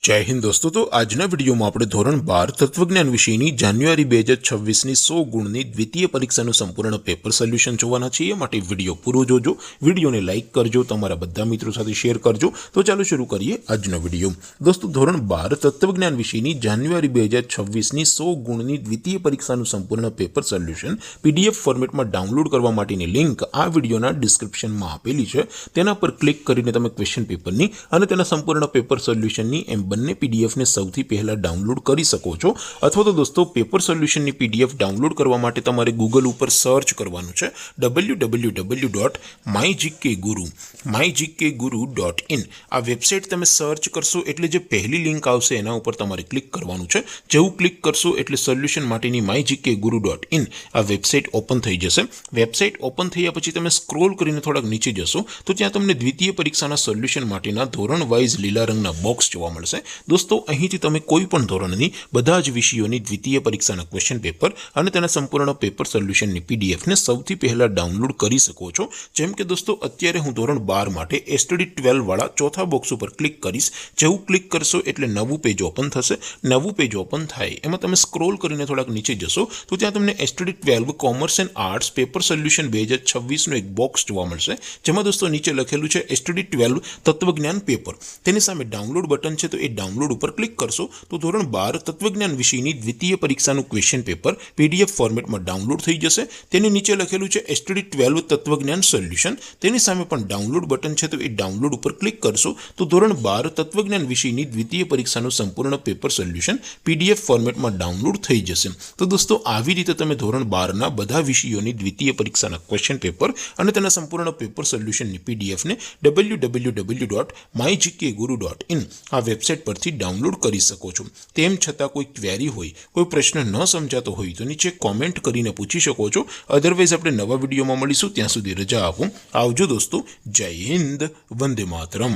जय हिंद दोस्तों। तो आजना विडियो में આપણે ધોરણ 12 તત્વજ્ઞાન વિષયની જાન્યુઆરી 2026 ની 100 ગુણની દ્વિતીય પરીક્ષાનું સંપૂર્ણ પેપર સોલ્યુશન જોવાના છીએ। માટે વિડિયો પૂરો જોજો, વિડિયોને લાઈક કરજો, તમારા બધા મિત્રો સાથે શેર કરજો। તો ચાલો શરૂ કરીએ આજનો વિડિયો। દોસ્તો ધોરણ 12 તત્વજ્ઞાન વિષયની જાન્યુઆરી 2026 ની 100 ગુણની દ્વિતીય પરીક્ષાનું સંપૂર્ણ પેપર સોલ્યુશન પીડીએફ ફોર્મેટમાં ડાઉનલોડ કરવા માટેની લિંક આ વિડિયોના ડિસ્ક્રિપ્શનમાં આપેલી છે। તેના પર ક્લિક કરીને તમે ક્વેશ્ચન પેપરની અને તેના સંપૂર્ણ પેપર સોલ્યુશનની બંને પીડીએફ ને સૌથી પહેલા ડાઉનલોડ કરી શકો છો। અથવા તો દોસ્તો પેપર સોલ્યુશનની પીડીએફ ડાઉનલોડ કરવા માટે તમારે ગૂગલ ઉપર સર્ચ કરવાનું છે www.mygkguru.in। આ વેબસાઇટ તમે સર્ચ કરશો એટલે જે પહેલી લિંક આવશે એના ઉપર તમારે ક્લિક કરવાનું છે। જેવું ક્લિક કરશો એટલે સોલ્યુશન માટેની mygkguru.in આ વેબસાઇટ ઓપન થઈ જશે। વેબસાઇટ ઓપન થયા પછી તમે સ્ક્રોલ કરીને થોડાક નીચે જશો તો ત્યાં તમને દ્વિતીય પરીક્ષાના સોલ્યુશન માટેના ધોરણ વાઇઝ લીલા રંગના બોક્સ જોવા મળશે। दोस्तों અહીંથી તમે કોઈ પણ ધોરણની બધા જ વિષયોની દ્વિતીય પરીક્ષાના ક્વેશ્ચન પેપર અને તેના સંપૂર્ણ પેપર સોલ્યુશનની પીડીએફ ને સૌથી પહેલા ડાઉનલોડ કરી શકો છો। જેમ કે દોસ્તો અત્યારે હું ધોરણ 12 માટે એસટીડી 12 વાળા ચોથા બોક્સ ઉપર ક્લિક કરીશ। જેવું ક્લિક કરશો એટલે નવું પેજ ઓપન થશે। નવું પેજ ઓપન થાય એમાં તમે સ્ક્રોલ કરીને થોડાક નીચે જશો તો ત્યાં તમને STD 12 commerce and arts paper solution 2026 નો એક બોક્સ જોવા મળશે। જેમાં દોસ્તો નીચે લખેલું છે એસટીડી 12 તત્વજ્ઞાન પેપર। તેની સામે ડાઉનલોડ બટન છે तो ए डाउनलोड पर क्लिक करशो तो धोरण 12 तत्वज्ञान विषयनी द्वितीय परीक्षाનું क्वेश्चन पेपर पीडीएफ फॉर्मेट में डाउनलोड થઈ જશે। તેની નીચે લખેલું છે એસટીડી 12 તત્વજ્ઞાન સોલ્યુશન। તેની સામે પણ ડાઉનલોડ બટન છે તો એ ડાઉનલોડ ઉપર ક્લિક કરશો તો ધોરણ 12 તત્વજ્ઞાન વિષયની દ્વિતીય પરીક્ષાનું સંપૂર્ણ પેપર સોલ્યુશન પીડીએફ ફોર્મેટ માં ડાઉનલોડ થઈ જશે। તો દોસ્તો આવી રીતે તમે ધોરણ 12 ના બધા વિષયોની દ્વિતીય પરીક્ષાના ક્વેશ્ચન પેપર અને તેના સંપૂર્ણ પેપર સોલ્યુશનની પીડીએફ ને www.mygkguru.in આ વેબસાઇટ પરથી ડાઉનલોડ કરી શકો છો। તેમ છતાં કોઈ ક્વેરી હોય, કોઈ પ્રશ્ન ન સમજાતો હોય તો નીચે કોમેન્ટ કરીને પૂછી શકો છો। અધરવાઇઝ આપણે નવા વિડીયોમાં મળીશું, ત્યાં સુધી રજા આપો। આવજો દોસ્તો। જય હિન્દ, વંદે માતરમ।